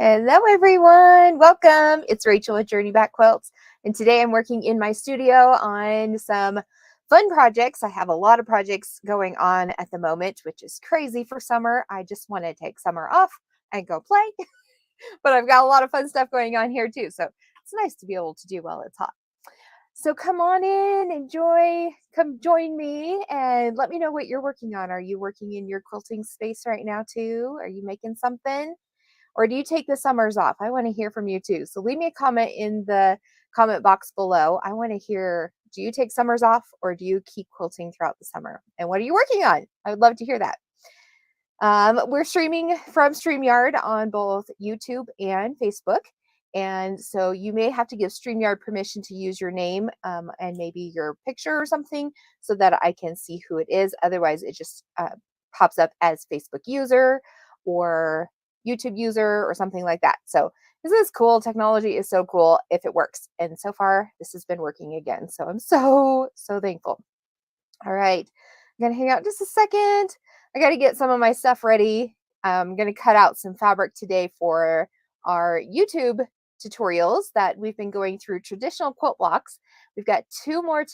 Hello everyone, welcome. It's Rachel at Journey Back Quilts, and today I'm working in my studio on some fun projects. I have a lot of projects going on at the moment, which is crazy for summer. I just want to take summer off and go play, but I've got a lot of fun stuff going on here too, so it's nice to be able to do while it's hot. So come on in, enjoy, come join me and let me know what you're working on. Are you working in your quilting space right now too? Are you making something? Or do you take the summers off? I want to hear from you too. So leave me a comment in the comment box below. I want to hear, do you take summers off or do you keep quilting throughout the summer? And what are you working on? I would love to hear that. We're streaming from StreamYard on both YouTube and Facebook. And so you may have to give StreamYard permission to use your name and maybe your picture or something so that I can see who it is. Otherwise, it just pops up as Facebook user or YouTube user or something like that. So this is cool. Technology is so cool if it works. And so far, this has been working again. So I'm so thankful. All right. I'm going to hang out just a second. I got to get some of my stuff ready. I'm going to cut out some fabric today for our YouTube tutorials that we've been going through traditional quilt blocks. We've got two more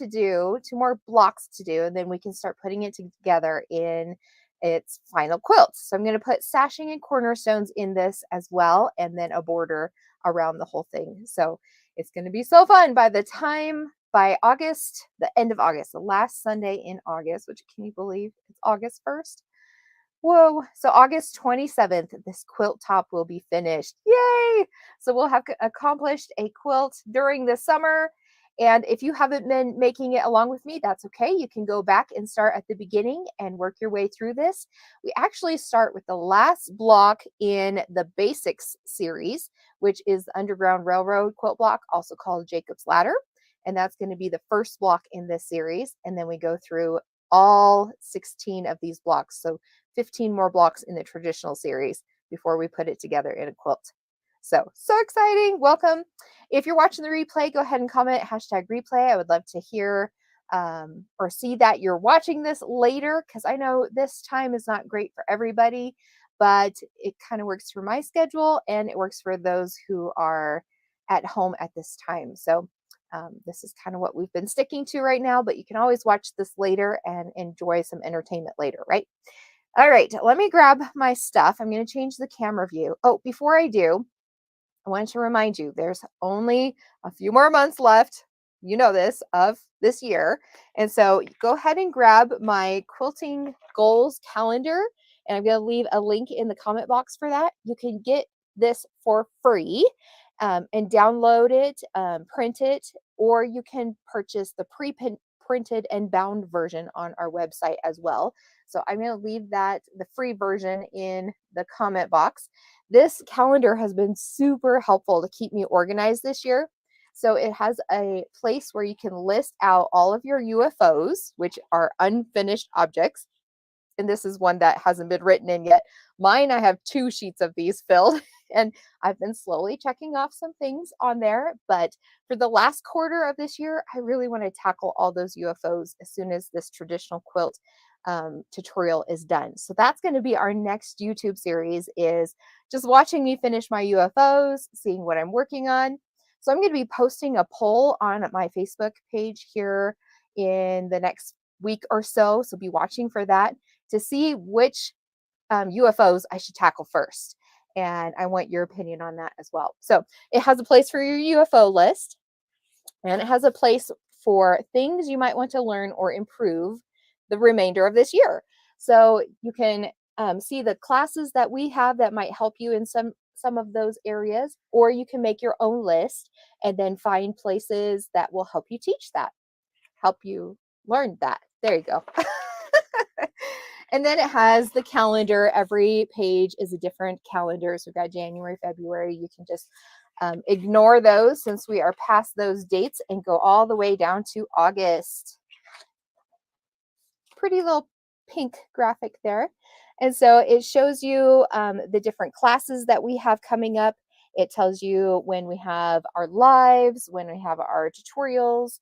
blocks to do, and then we can start putting it together in its final quilts. So I'm going to put sashing and cornerstones in this as well, and then a border around the whole thing. So it's going to be so fun by August, the end of August, the last Sunday in August, which can you believe it's August 1st? Whoa. So August 27th, this quilt top will be finished. Yay. So we'll have accomplished a quilt during the summer. And if you haven't been making it along with me, that's okay. You can go back and start at the beginning and work your way through this. We actually start with the last block in the Basics series, which is the Underground Railroad quilt block, also called Jacob's Ladder. And that's going to be the first block in this series. And then we go through all 16 of these blocks. So 15 more blocks in the traditional series before we put it together in a quilt. So exciting. Welcome. If you're watching the replay, go ahead and comment #replay. I would love to hear or see that you're watching this later, because I know this time is not great for everybody, but it kind of works for my schedule and it works for those who are at home at this time. So this is kind of what we've been sticking to right now, but you can always watch this later and enjoy some entertainment later, right? All right, let me grab my stuff. I'm going to change the camera view. Oh, before I do, I wanted to remind you, there's only a few more months left, you know this, of this year. And so go ahead and grab my quilting goals calendar. And I'm going to leave a link in the comment box for that. You can get this for free and download it, print it, or you can purchase the printed and bound version on our website as well. So I'm going to leave the free version in the comment box. This calendar has been super helpful to keep me organized this year. So it has a place where you can list out all of your UFOs, which are unfinished objects. And this is one that hasn't been written in yet. Mine, I have 2 sheets of these filled, and I've been slowly checking off some things on there. But for the last quarter of this year, I really want to tackle all those UFOs as soon as this traditional quilt tutorial is done. So that's going to be our next YouTube series, is just watching me finish my UFOs, seeing what I'm working on. So I'm going to be posting a poll on my Facebook page here in the next week or so. So be watching for that to see which UFOs I should tackle first. And I want your opinion on that as well. So it has a place for your UFO list, and it has a place for things you might want to learn or improve the remainder of this year. So you can see the classes that we have that might help you in some of those areas, or you can make your own list and then find places that will help you teach that, help you learn that. There you go. And then it has the calendar. Every page is a different calendar. So we've got January, February. You can just ignore those since we are past those dates and go all the way down to August. Pretty little pink graphic there. And so it shows you the different classes that we have coming up. It tells you when we have our lives, when we have our tutorials.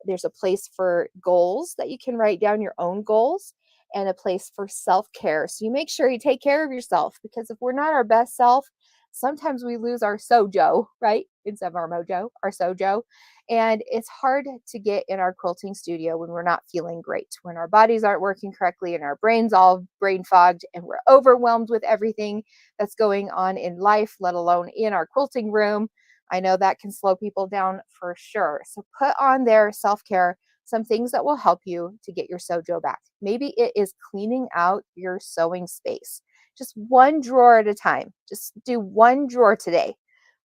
There's a place for goals that you can write down your own goals, and a place for self-care. So you make sure you take care of yourself, because if we're not our best self, sometimes we lose our sojo, right? Instead of our mojo, our sojo. And it's hard to get in our quilting studio when we're not feeling great, when our bodies aren't working correctly and our brains all brain fogged and we're overwhelmed with everything that's going on in life, let alone in our quilting room. I know that can slow people down for sure. So put on their self-care some things that will help you to get your sojo back. Maybe it is cleaning out your sewing space. Just one drawer at a time. Just do one drawer today.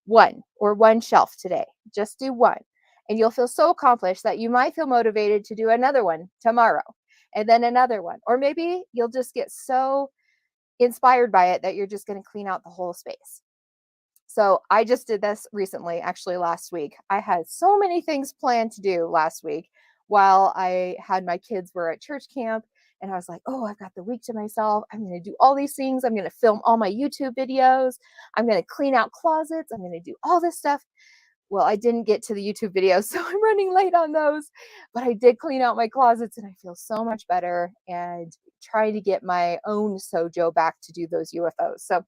One or one shelf today. Just do one. And you'll feel so accomplished that you might feel motivated to do another one tomorrow and then another one. Or maybe you'll just get so inspired by it that you're just going to clean out the whole space. So I just did this recently, actually last week. I had so many things planned to do last week while I had my kids were at church camp. And I was like, oh, I've got the week to myself. I'm going to do all these things. I'm going to film all my YouTube videos. I'm going to clean out closets. I'm going to do all this stuff. Well, I didn't get to the YouTube videos, so I'm running late on those, but I did clean out my closets and I feel so much better and trying to get my own sojo back to do those UFOs. So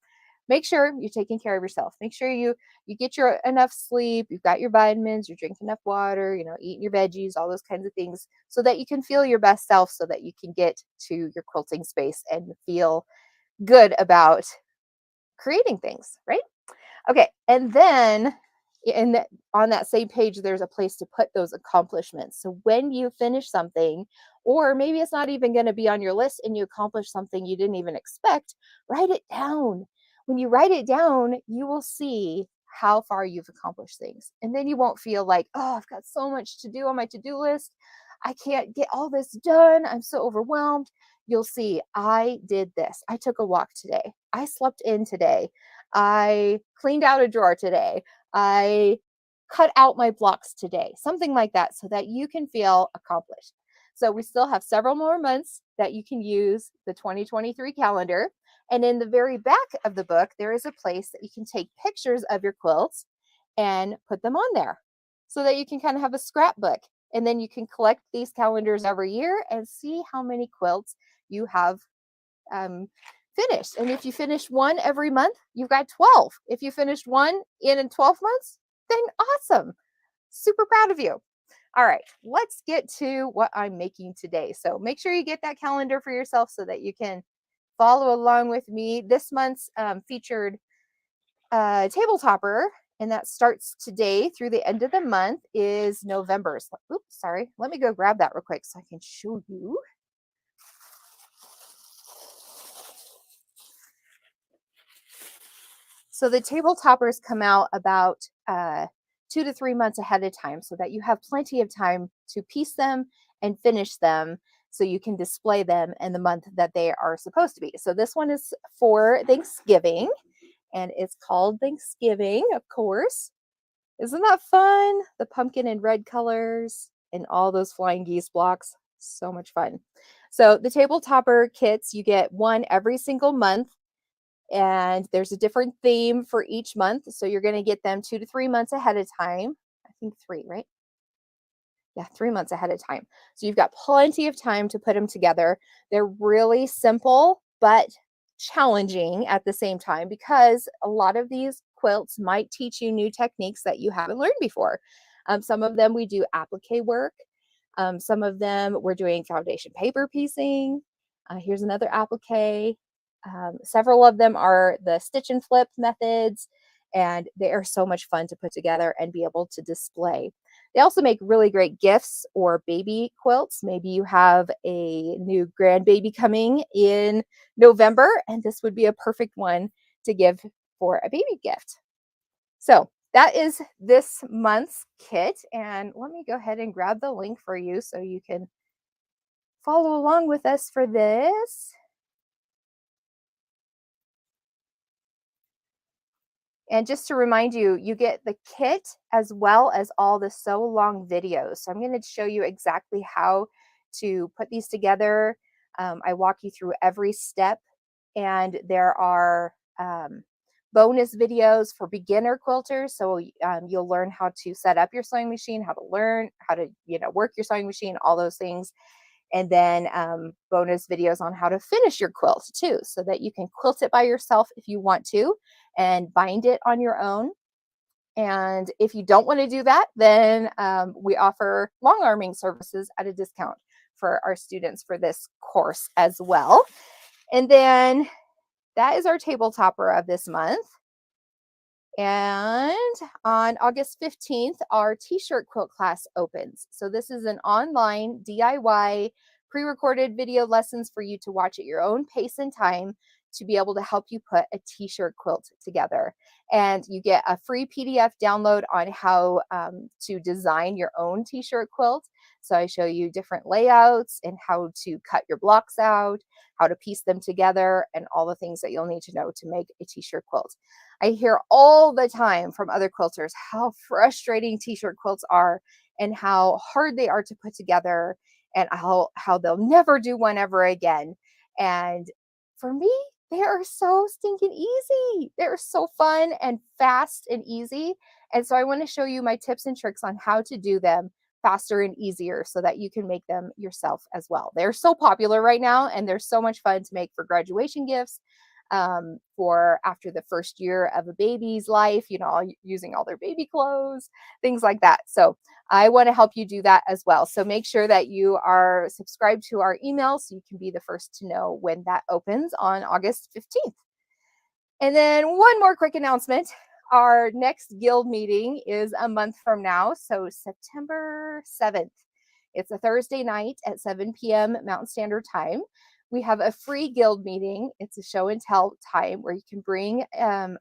make sure you're taking care of yourself. Make sure you get your enough sleep, you've got your vitamins, you're drinking enough water, eating your veggies, all those kinds of things so that you can feel your best self so that you can get to your quilting space and feel good about creating things, right? Okay, and then on that same page, there's a place to put those accomplishments. So when you finish something, or maybe it's not even going to be on your list and you accomplish something you didn't even expect, write it down. When you write it down, you will see how far you've accomplished things. And then you won't feel like, oh, I've got so much to do on my to-do list. I can't get all this done. I'm so overwhelmed. You'll see, I did this. I took a walk today. I slept in today. I cleaned out a drawer today. I cut out my blocks today, something like that, so that you can feel accomplished. So we still have several more months that you can use the 2023 calendar. And in the very back of the book, there is a place that you can take pictures of your quilts and put them on there so that you can kind of have a scrapbook. And then you can collect these calendars every year and see how many quilts you have finished. And if you finish one every month, you've got 12. If you finished one in 12 months, then awesome. Super proud of you. All right, let's get to what I'm making today. So make sure you get that calendar for yourself so that you can follow along with me. This month's featured table topper, and that starts today through the end of the month, is November's. Oops, sorry. Let me go grab that real quick so I can show you. So the table toppers come out about 2 to 3 months ahead of time so that you have plenty of time to piece them and finish them so you can display them in the month that they are supposed to be. So this one is for Thanksgiving, and it's called Thanksgiving, of course. Isn't that fun? The pumpkin and red colors and all those flying geese blocks. So much fun. So the table topper kits, you get one every single month. And there's a different theme for each month. So you're going to get them 2 to 3 months ahead of time. I think 3, right? Yeah, 3 months ahead of time. So you've got plenty of time to put them together. They're really simple, but challenging at the same time because a lot of these quilts might teach you new techniques that you haven't learned before. Some of them we do applique work. Some of them we're doing foundation paper piecing. Here's another applique. Several of them are the stitch and flip methods, and they are so much fun to put together and be able to display. They also make really great gifts or baby quilts. Maybe you have a new grandbaby coming in November, and this would be a perfect one to give for a baby gift. So that is this month's kit. And let me go ahead and grab the link for you so you can follow along with us for this. And just to remind you, you get the kit as well as all the Sew Along videos. So I'm going to show you exactly how to put these together. I walk you through every step, and there are bonus videos for beginner quilters. So you'll learn how to set up your sewing machine, how to learn how to work your sewing machine, all those things. And then bonus videos on how to finish your quilt too, so that you can quilt it by yourself if you want to and bind it on your own. And if you don't want to do that, then we offer long arming services at a discount for our students for this course as well. And then that is our table topper of this month. And on August 15th, our t-shirt quilt class opens. So this is an online DIY pre-recorded video lessons for you to watch at your own pace and time to be able to help you put a t-shirt quilt together. And you get a free PDF download on how to design your own t-shirt quilt. So I show you different layouts and how to cut your blocks out, how to piece them together, and all the things that you'll need to know to make a t-shirt quilt. I hear all the time from other quilters how frustrating t-shirt quilts are and how hard they are to put together and how they'll never do one ever again. And for me, they are so stinking easy. They're so fun and fast and easy. And so I want to show you my tips and tricks on how to do them faster and easier so that you can make them yourself as well. They're so popular right now and they're so much fun to make for graduation gifts, for after the first year of a baby's life, you know, using all their baby clothes, things like that. So I want to help you do that as well. So make sure that you are subscribed to our email so you can be the first to know when that opens on August 15th. And then one more quick announcement. Our next guild meeting is a month from now, so September 7th. It's a Thursday night at 7 p.m. Mountain Standard Time. We have a free guild meeting. It's a show and tell time where you can bring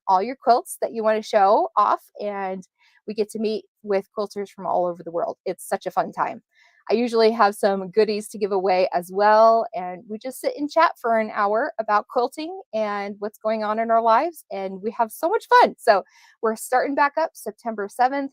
all your quilts that you want to show off, and we get to meet with quilters from all over the world. It's such a fun time. I usually have some goodies to give away as well, and we just sit and chat for an hour about quilting and what's going on in our lives, and we have so much fun. So we're starting back up September 7th.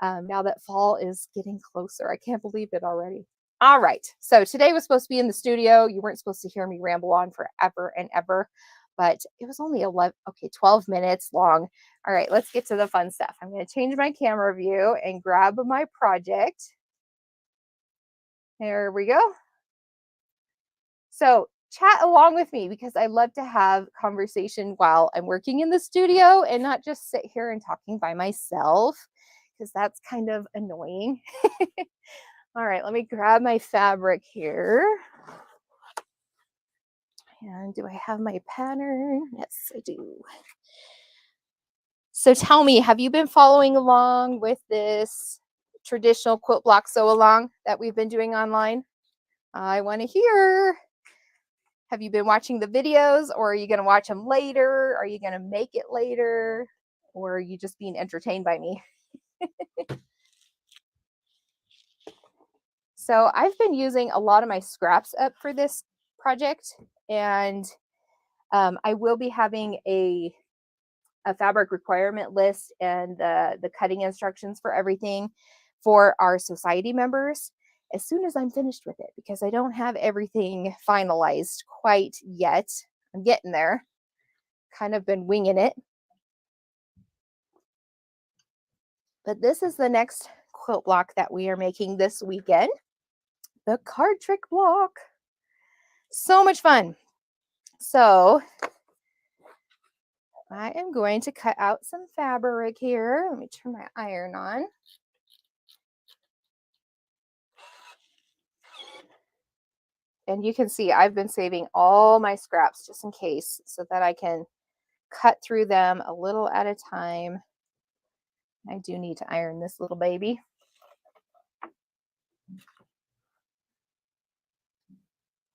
Now that fall is getting closer. I can't believe it already. All right. So today was supposed to be in the studio. You weren't supposed to hear me ramble on forever and ever, but it was only 12 minutes long. All right, let's get to the fun stuff. I'm going to change my camera view and grab my project. There we go. So chat along with me because I love to have conversation while I'm working in the studio and not just sit here and talking by myself, because that's kind of annoying. All right, let me grab my fabric here. And do I have my pattern? Yes, I do. So tell me, have you been following along with this traditional quilt block sew along that we've been doing online? I want to hear. Have you been watching the videos, or are you going to watch them later? Are you going to make it later? Or are you just being entertained by me? So I've been using a lot of my scraps up for this project, and I will be having a fabric requirement list and the cutting instructions for everything for our society members as soon as I'm finished with it, because I don't have everything finalized quite yet. I'm getting there. Kind of been winging it. But this is the next quilt block that we are making this weekend. The card trick block. So much fun. So I am going to cut out some fabric here. Let me turn my iron on. And you can see I've been saving all my scraps just in case so that I can cut through them a little at a time. I do need to iron this little baby.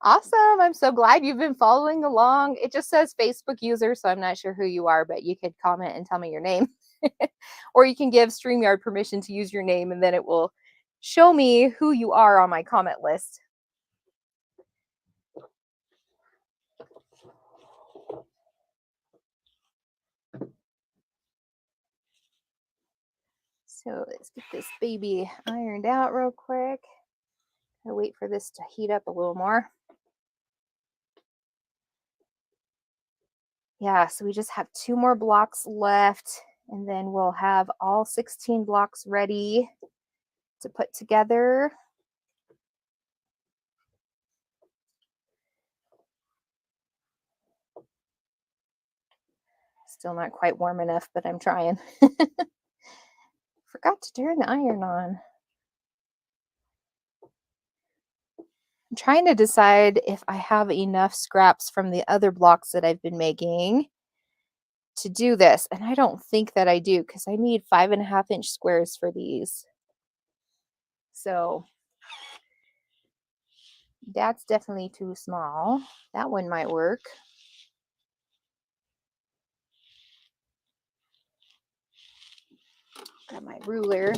Awesome. I'm so glad you've been following along. It just says Facebook user, so I'm not sure who you are, but you could comment and tell me your name. Or you can give StreamYard permission to use your name, and then it will show me who you are on my comment list. So let's get this baby ironed out real quick. I'll wait for this to heat up a little more. Yeah, so we just have 2 more blocks left, and then we'll have all 16 blocks ready to put together. Still not quite warm enough, but I'm trying. Forgot to turn the iron on. I'm trying to decide if I have enough scraps from the other blocks that I've been making to do this. And I don't think that I do because I need 5.5-inch squares for these. So that's definitely too small. That one might work. Got my ruler.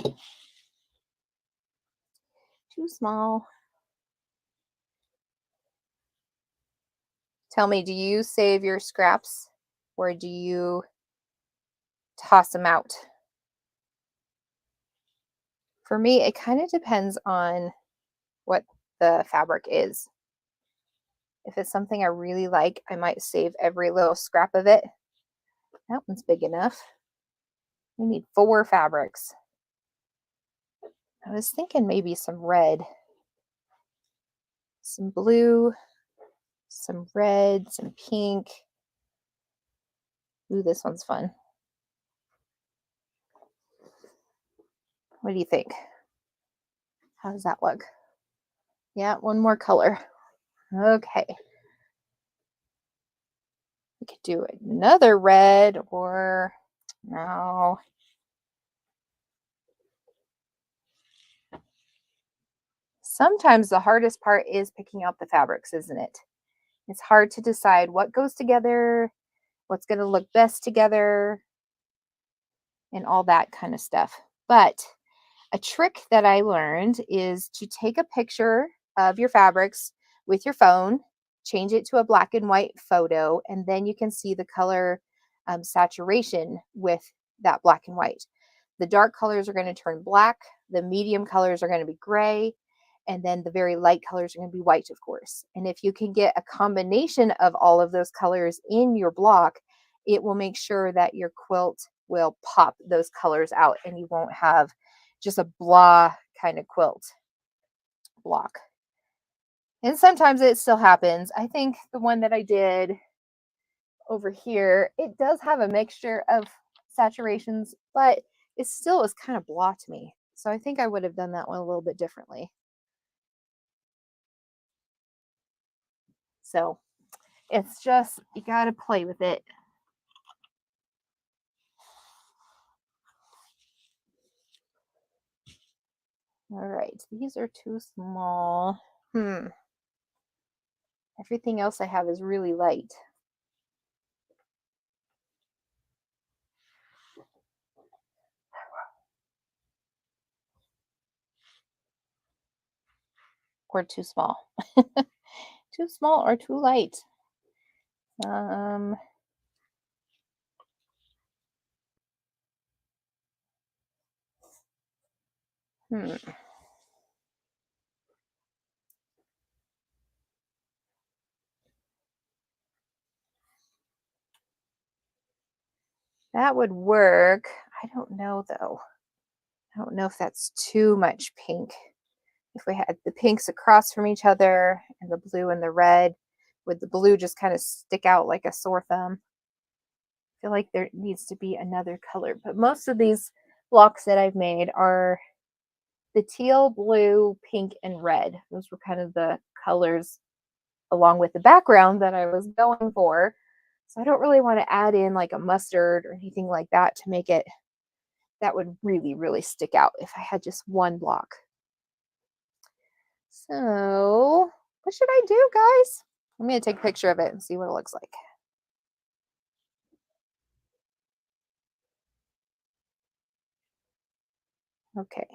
Too small. Tell me, do you save your scraps or do you toss them out? For me, it kind of depends on what the fabric is. If it's something I really like, I might save every little scrap of it. That one's big enough. We need 4 fabrics. I was thinking maybe some red, some blue, some red, some pink. Ooh, this one's fun. What do you think? How does that look? Yeah, one more color. Okay. We could do another red or no. Sometimes the hardest part is picking out the fabrics, isn't it? It's hard to decide what goes together, what's going to look best together, and all that kind of stuff. But a trick that I learned is to take a picture of your fabrics with your phone, change it to a black and white photo, and then you can see the color saturation with that black and white. The dark colors are going to turn black, the medium colors are going to be gray, and then the very light colors are going to be white, of course. And if you can get a combination of all of those colors in your block, it will make sure that your quilt will pop those colors out and you won't have just a blah kind of quilt block. And sometimes it still happens. I think the one that I did over here, it does have a mixture of saturations, but it still is kind of blah to me. So I think I would have done that one a little bit differently. So it's just, you got to play with it. All right, these are too small. Everything else I have is really light. Or too small. Too small or too light. Hmm. That would work. I don't know though. I don't know if that's too much pink. If we had the pinks across from each other and the blue and the red, would the blue just kind of stick out like a sore thumb? I feel like there needs to be another color, but most of these blocks that I've made are the teal, blue, pink, and red. Those were kind of the colors along with the background that I was going for. So I don't really want to add in like a mustard or anything like that to make it, that would really, really stick out if I had just one block. So what should I do, guys? I'm going to take a picture of it and see what it looks like. Okay.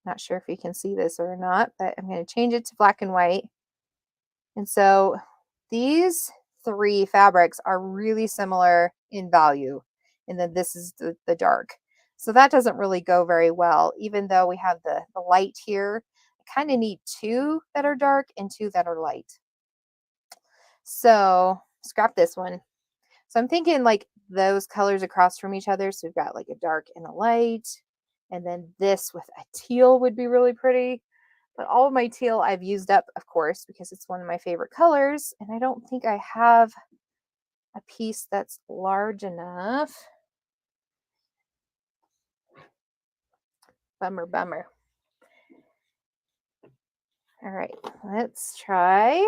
Not sure if you can see this or not, but I'm going to change it to black and white. And so these 3 fabrics are really similar in value. And then this is the dark. So that doesn't really go very well, even though we have the light here. I kind of need 2 that are dark and 2 that are light. So scrap this one. So I'm thinking like those colors across from each other. So we've got like a dark and a light. And then this with a teal would be really pretty. But all of my teal I've used up, of course, because it's one of my favorite colors. And I don't think I have a piece that's large enough. Bummer, bummer. All right, let's try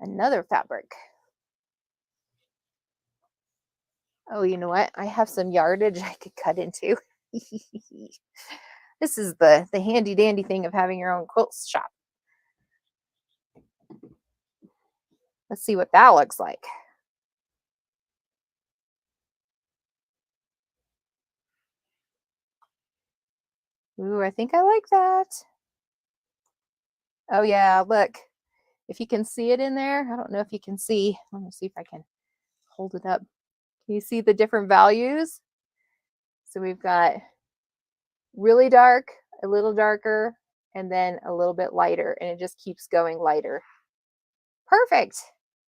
another fabric. Oh, you know what? I have some yardage I could cut into. This is the handy dandy thing of having your own quilt shop. Let's see what that looks like. Ooh, I think I like that. Oh yeah, look. If you can see it in there, I don't know if you can see. Let me see if I can hold it up. Can you see the different values? So we've got really dark, a little darker, and then a little bit lighter, and it just keeps going lighter. Perfect.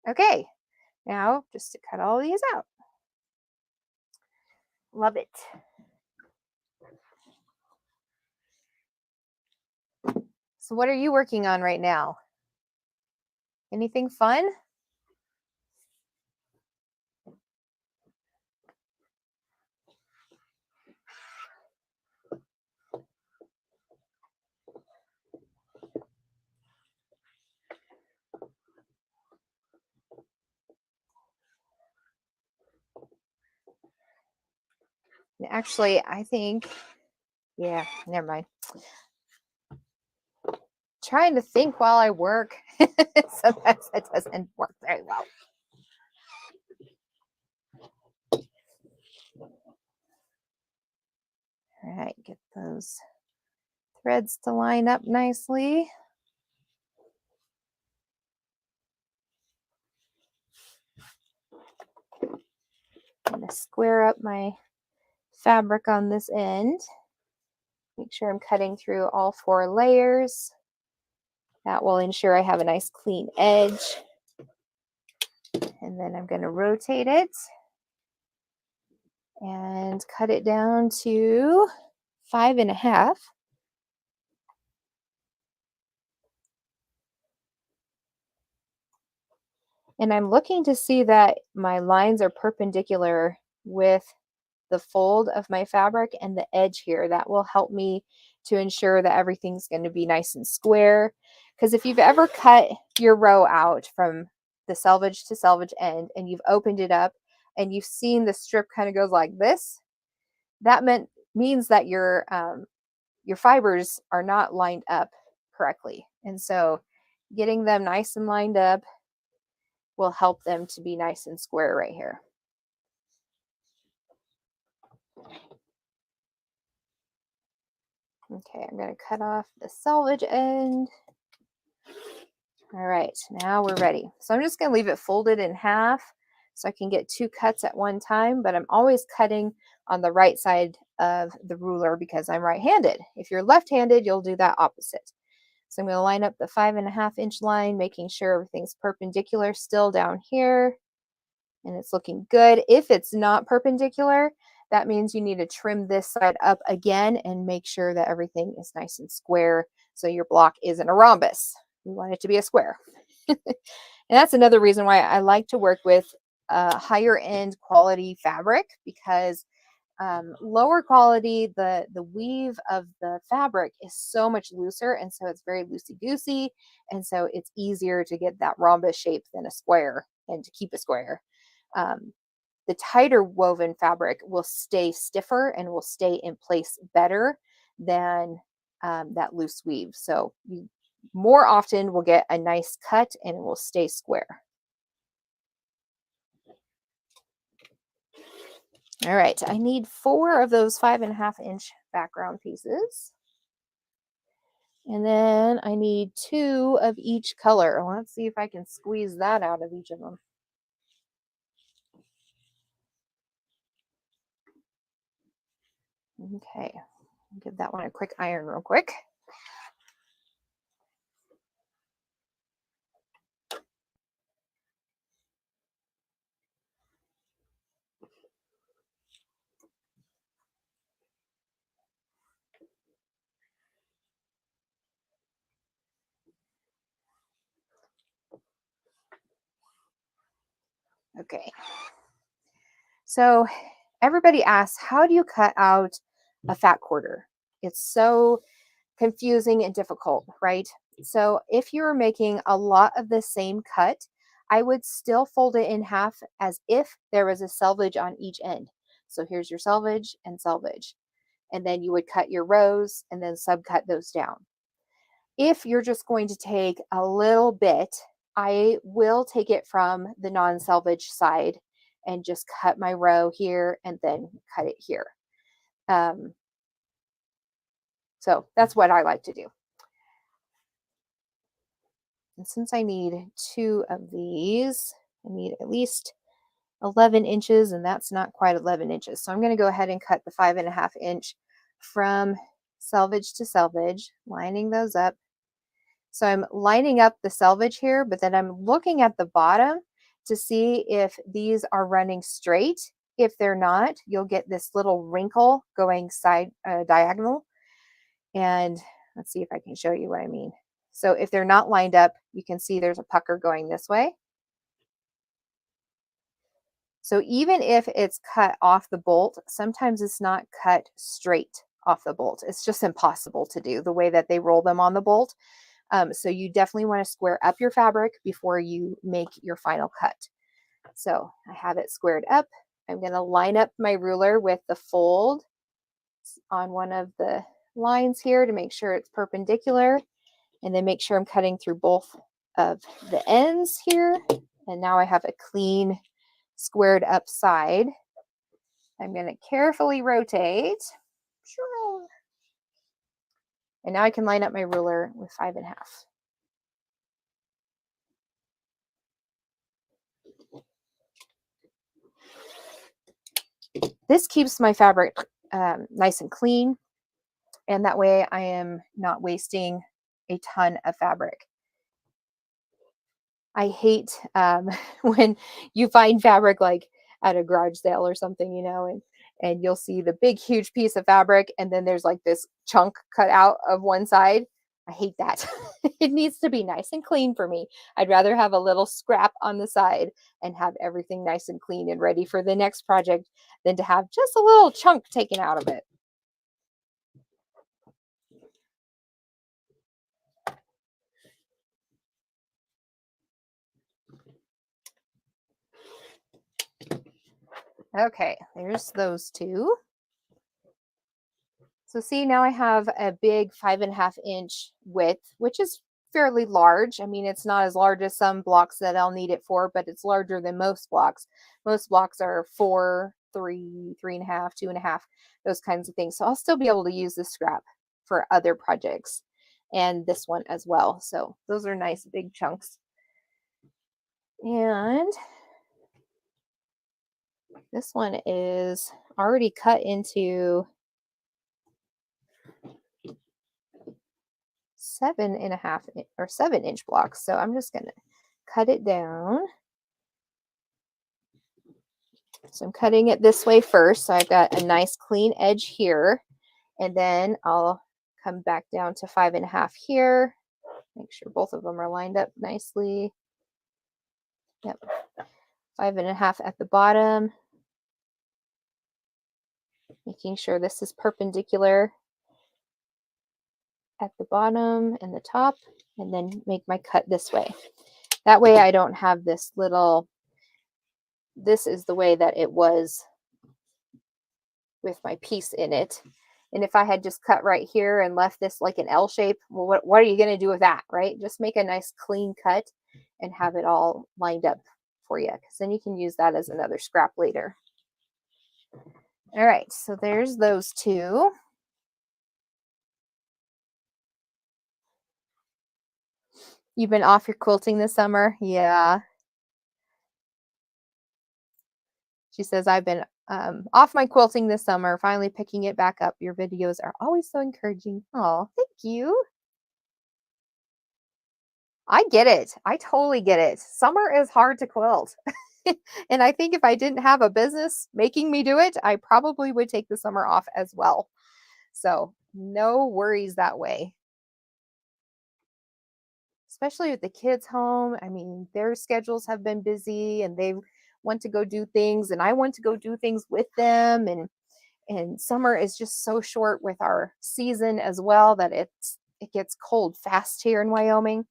Okay, now just to cut all these out. Love it. So what are you working on right now? Anything fun? Actually, I think, yeah, never mind. Trying to think while I work. Sometimes it doesn't work very well. All right, get those threads to line up nicely. I'm going to square up my fabric on this end. Make sure I'm cutting through all 4 layers. That will ensure I have a nice clean edge. And then I'm going to rotate it and cut it down to 5.5. And I'm looking to see that my lines are perpendicular with the fold of my fabric and the edge here. That will help me to ensure that everything's going to be nice and square. Because if you've ever cut your row out from the selvage to selvage end and you've opened it up and you've seen the strip kind of goes like this, that means that your fibers are not lined up correctly. And so getting them nice and lined up will help them to be nice and square right here. Okay, I'm going to cut off the selvage end. All right, now we're ready. So I'm just going to leave it folded in half so I can get 2 cuts at one time, but I'm always cutting on the right side of the ruler because I'm right-handed. If you're left-handed, you'll do that opposite. So I'm going to line up the 5.5-inch line, making sure everything's perpendicular still down here, and it's looking good. If it's not perpendicular, that means you need to trim this side up again and make sure that everything is nice and square so your block isn't a rhombus. We want it to be a square. And that's another reason why I like to work with higher end quality fabric, because lower quality, the weave of the fabric is so much looser, and so it's very loosey-goosey, and so it's easier to get that rhombus shape than a square and to keep a square. The tighter woven fabric will stay stiffer and will stay in place better than that loose weave. So you more often will get a nice cut and it will stay square. All right, I need 4 of those 5.5-inch background pieces. And then I need 2 of each color. Let's see if I can squeeze that out of each of them. Okay, give that one a quick iron real quick. Okay. So everybody asks, how do you cut out a fat quarter? It's so confusing and difficult, right? So if you're making a lot of the same cut, I would still fold it in half as if there was a selvage on each end. So here's your selvage and selvage. And then you would cut your rows and then subcut those down. If you're just going to take a little bit, I will take it from the non-selvage side and just cut my row here and then cut it here. So that's what I like to do. And since I need 2 of these, I need at least 11 inches, and that's not quite 11 inches. So I'm going to go ahead and cut the 5.5 inch from selvage to selvage, lining those up. So I'm lining up the selvage here, but then I'm looking at the bottom to see if these are running straight. If they're not, you'll get this little wrinkle going side diagonal. And let's see if I can show you what I mean. So if they're not lined up, you can see there's a pucker going this way. So even if it's cut off the bolt, sometimes it's not cut straight off the bolt. It's just impossible to do the way that they roll them on the bolt. So you definitely want to square up your fabric before you make your final cut. So I have it squared up. I'm going to line up my ruler with the fold on one of the lines here to make sure it's perpendicular, and then make sure I'm cutting through both of the ends here. And now I have a clean squared up side. I'm going to carefully rotate. And now I can line up my ruler with 5.5. This keeps my fabric nice and clean, and that way I am not wasting a ton of fabric. I hate when you find fabric like at a garage sale or something, you know, and you'll see the big, huge piece of fabric, and then there's like this chunk cut out of one side. I hate that. It needs to be nice and clean for me. I'd rather have a little scrap on the side and have everything nice and clean and ready for the next project than to have just a little chunk taken out of it. Okay, there's those two. So see, now I have a big 5.5 inch width, which is fairly large. I mean, it's not as large as some blocks that I'll need it for, but it's larger than most blocks. Most blocks are 4, 3, 3.5, 2.5, those kinds of things. So I'll still be able to use this scrap for other projects and this one as well. So those are nice big chunks. And this one is already cut into 7.5 or 7-inch blocks. So I'm just going to cut it down. So I'm cutting it this way first. So I've got a nice clean edge here, and then I'll come back down to 5.5 here. Make sure both of them are lined up nicely. Yep. 5.5 at the bottom. Making sure this is perpendicular at the bottom and the top, and then make my cut this way. That way I don't have this little, this is the way that it was with my piece in it. And if I had just cut right here and left this like an L shape, well, what are you going to do with that, right? Just make a nice clean cut and have it all lined up for you, because then you can use that as another scrap later. All right, so there's those two. You've been off your quilting this summer? Yeah. She says, I've been off my quilting this summer, finally picking it back up. Your videos are always so encouraging. Oh, thank you. I get it. I totally get it. Summer is hard to quilt. And I think if I didn't have a business making me do it, I probably would take the summer off as well. So no worries that way. Especially with the kids home. I mean, their schedules have been busy and they want to go do things and I want to go do things with them. And summer is just so short with our season as well that it gets cold fast here in Wyoming.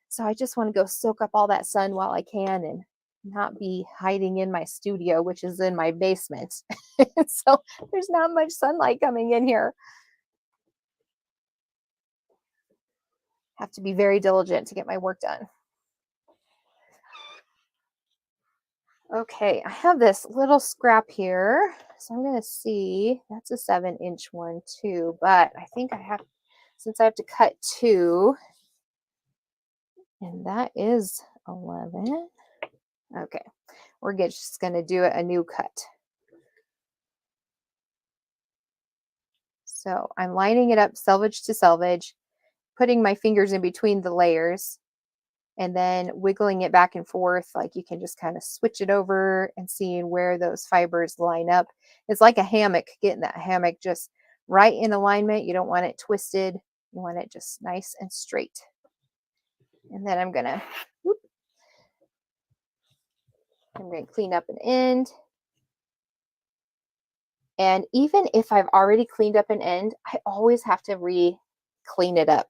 So I just want to go soak up all that sun while I can and not be hiding in my studio, which is in my basement. So there's not much sunlight coming in here. Have to be very diligent to get my work done. Okay, I have this little scrap here. So I'm going to see, that's a 7-inch one too, but I think I have, since I have to cut 2, and that is 11. Okay, we're just going to do a new cut. So I'm lining it up selvage to selvage, putting my fingers in between the layers, and then wiggling it back and forth. Like you can just kind of switch it over and seeing where those fibers line up. It's like a hammock, getting that hammock just right in alignment. You don't want it twisted. You want it just nice and straight. And then I'm gonna clean up an end. And even if I've already cleaned up an end, I always have to re-clean it up.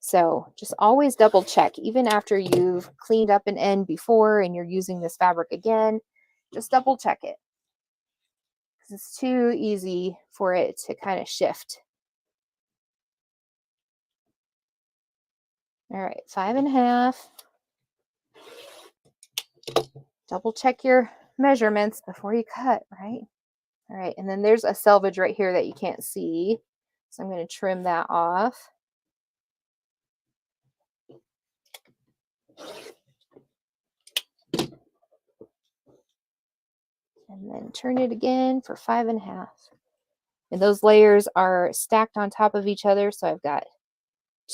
So just always double check, even after you've cleaned up an end before and you're using this fabric again, just double check it. Because it's too easy for it to kind of shift. All right, 5.5. Double check your measurements before you cut, right? All right, and then there's a selvage right here that you can't see. So I'm going to trim that off. And then turn it again for 5.5. And those layers are stacked on top of each other. So I've got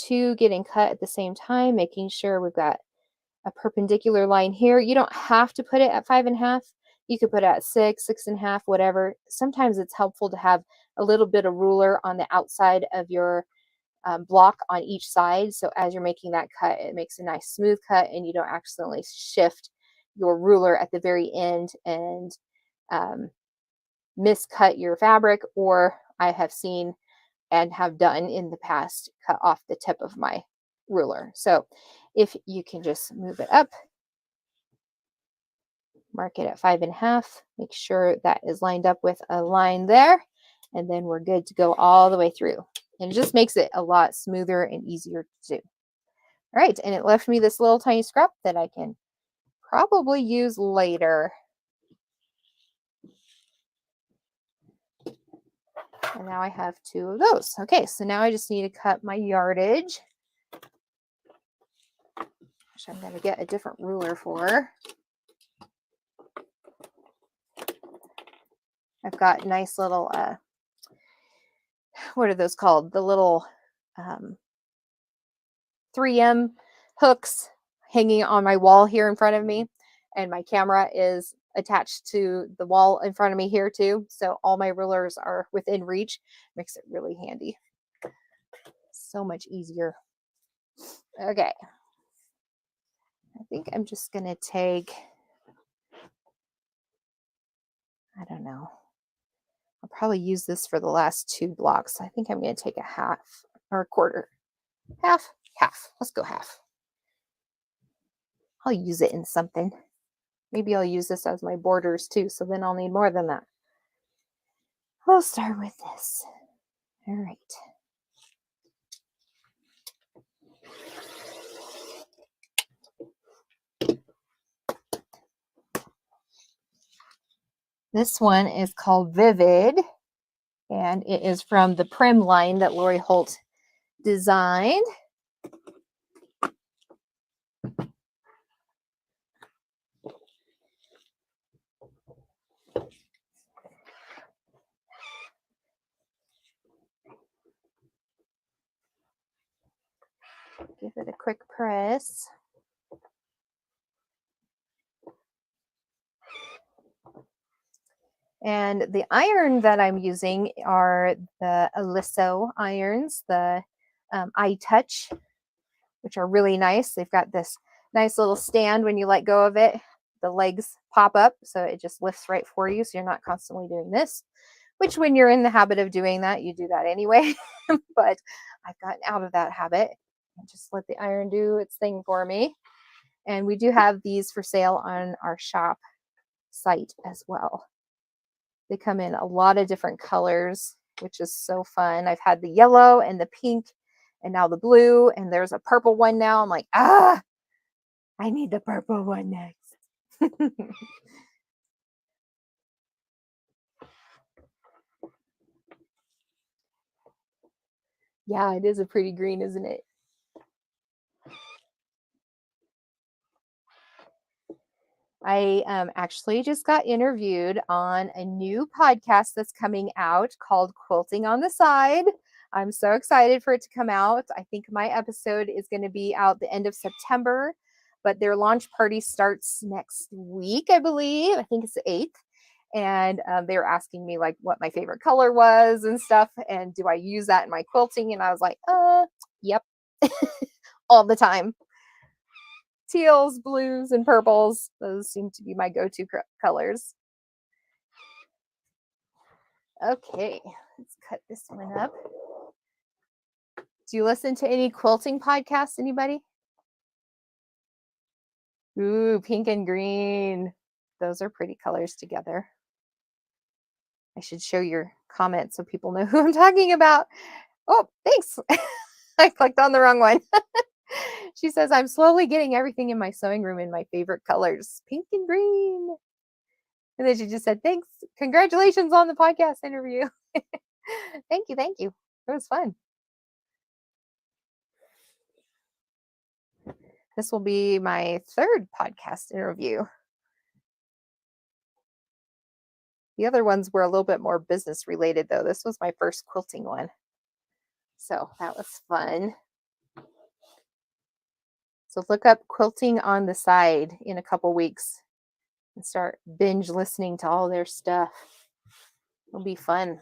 2 getting cut at the same time, making sure we've got a perpendicular line here. You don't have to put it at 5.5. You could put it at 6, 6.5, whatever. Sometimes it's helpful to have a little bit of ruler on the outside of your block on each side. So as you're making that cut, it makes a nice smooth cut and you don't accidentally shift your ruler at the very end and miscut your fabric. Or I have seen and have done in the past, cut off the tip of my ruler. So if you can just move it up, mark it at 5.5, make sure that is lined up with a line there, and then we're good to go all the way through. And it just makes it a lot smoother and easier to do. All right, and it left me this little tiny scrap that I can probably use later. And now I have 2 of those. Okay, so now I just need to cut my yardage, which I'm going to get a different ruler for. I've got nice little, what are those called? The little 3M hooks hanging on my wall here in front of me. And my camera is attached to the wall in front of me here too. So all my rulers are within reach. Makes it really handy. So much easier. Okay. I think I'm just going to take, I don't know. I'll probably use this for the last 2 blocks. I think I'm going to take a half or a quarter. Half. Let's go half. I'll use it in something. Maybe I'll use this as my borders too, so then I'll need more than that. We'll start with this. All right. This one is called Vivid, and it is from the Prim line that Lori Holt designed. Give it a quick press. And the iron that I'm using are the Aliso irons, the iTouch, which are really nice. They've got this nice little stand when you let go of it. the legs pop up, so it just lifts right for you, so you're not constantly doing this, which when you're in the habit of doing that, you do that anyway. But I've gotten out of that habit and just let the iron do its thing for me. And we do have these for sale on our shop site as well. They come in a lot of different colors, which is so fun. I've had the yellow and the pink and now the blue, and there's a purple one now. I'm like, I need the purple one next. Yeah, it is a pretty green, isn't it? I actually just got interviewed on a new podcast that's coming out called Quilting on the Side. I'm so excited for it to come out. I think my episode is going to be out the end of September, but their launch party starts next week, I believe. I think it's the 8th. And they were asking me like what my favorite color was and stuff. And do I use that in my quilting? And I was like, yep, all the time. Teals, blues, and purples. Those seem to be my go-to colors. Okay, let's cut this one up. Do you listen to any quilting podcasts, anybody? Ooh, pink and green. Those are pretty colors together. I should show your comments so people know who I'm talking about. Oh, thanks. I clicked on the wrong one. She says, I'm slowly getting everything in my sewing room in my favorite colors, pink and green. And then she just said, thanks. Congratulations on the podcast interview. Thank you. Thank you. It was fun. This will be my 3rd podcast interview. The other ones were a little bit more business related, though. This was my first quilting one. So that was fun. So look up Quilting on the Side in a couple weeks and start binge listening to all their stuff. It'll be fun.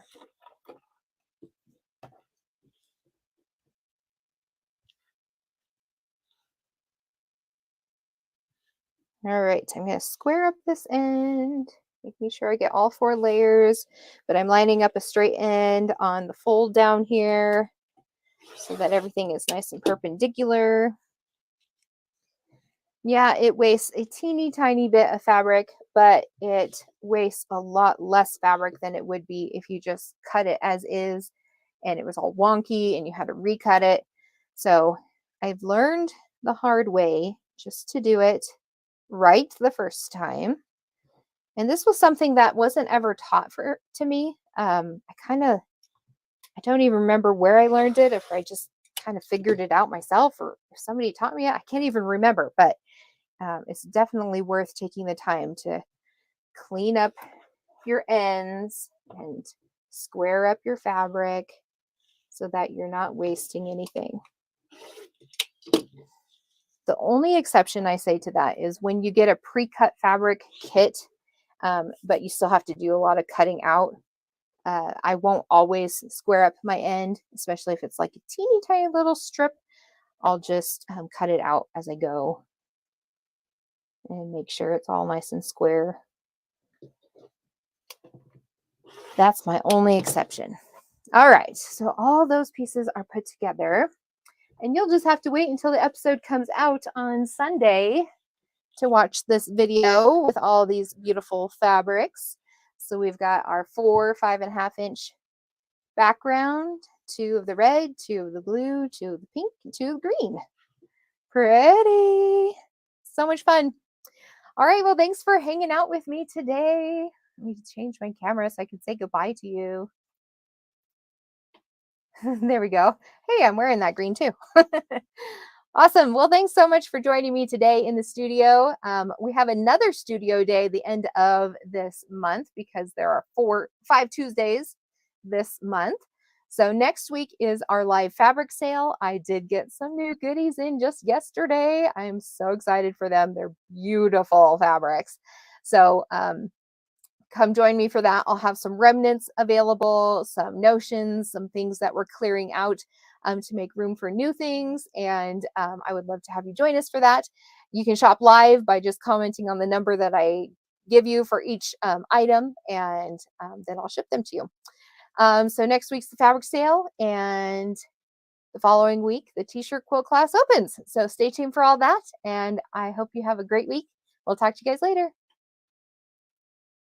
All right, I'm going to square up this end, making sure I get all 4 layers, but I'm lining up a straight end on the fold down here so that everything is nice and perpendicular. Yeah, it wastes a teeny tiny bit of fabric, but it wastes a lot less fabric than it would be if you just cut it as is and it was all wonky and you had to recut it. So I've learned the hard way just to do it right the first time. And this was something that wasn't ever taught to me. I don't even remember where I learned it, if I just kind of figured it out myself or if somebody taught me it. I can't even remember, but it's definitely worth taking the time to clean up your ends and square up your fabric so that you're not wasting anything. The only exception I say to that is when you get a pre-cut fabric kit, but you still have to do a lot of cutting out. I won't always square up my end, especially if it's like a teeny tiny little strip. I'll just cut it out as I go and make sure it's all nice and square. That's my only exception. All right, so all those pieces are put together, and you'll just have to wait until the episode comes out on Sunday to watch this video with all these beautiful fabrics. So we've got our 4 5.5-inch background, 2 of the red, 2 of the blue, 2 of the pink, and 2 of the green. Pretty. So much fun. All right, well, thanks for hanging out with me today. Let me change my camera so I can say goodbye to you. There we go. Hey, I'm wearing that green too. Awesome. Well, thanks so much for joining me today in the studio. We have another studio day the end of this month because there are 5 Tuesdays this month. So next week is our live fabric sale. I did get some new goodies in just yesterday. I'm so excited for them. They're beautiful fabrics. So come join me for that. I'll have some remnants available, some notions, some things that we're clearing out to make room for new things. And I would love to have you join us for that. You can shop live by just commenting on the number that I give you for each item, and then I'll ship them to you. So next week's the fabric sale, and the following week the t-shirt quilt class opens. So stay tuned for all that, and I hope you have a great week. We'll talk to you guys later.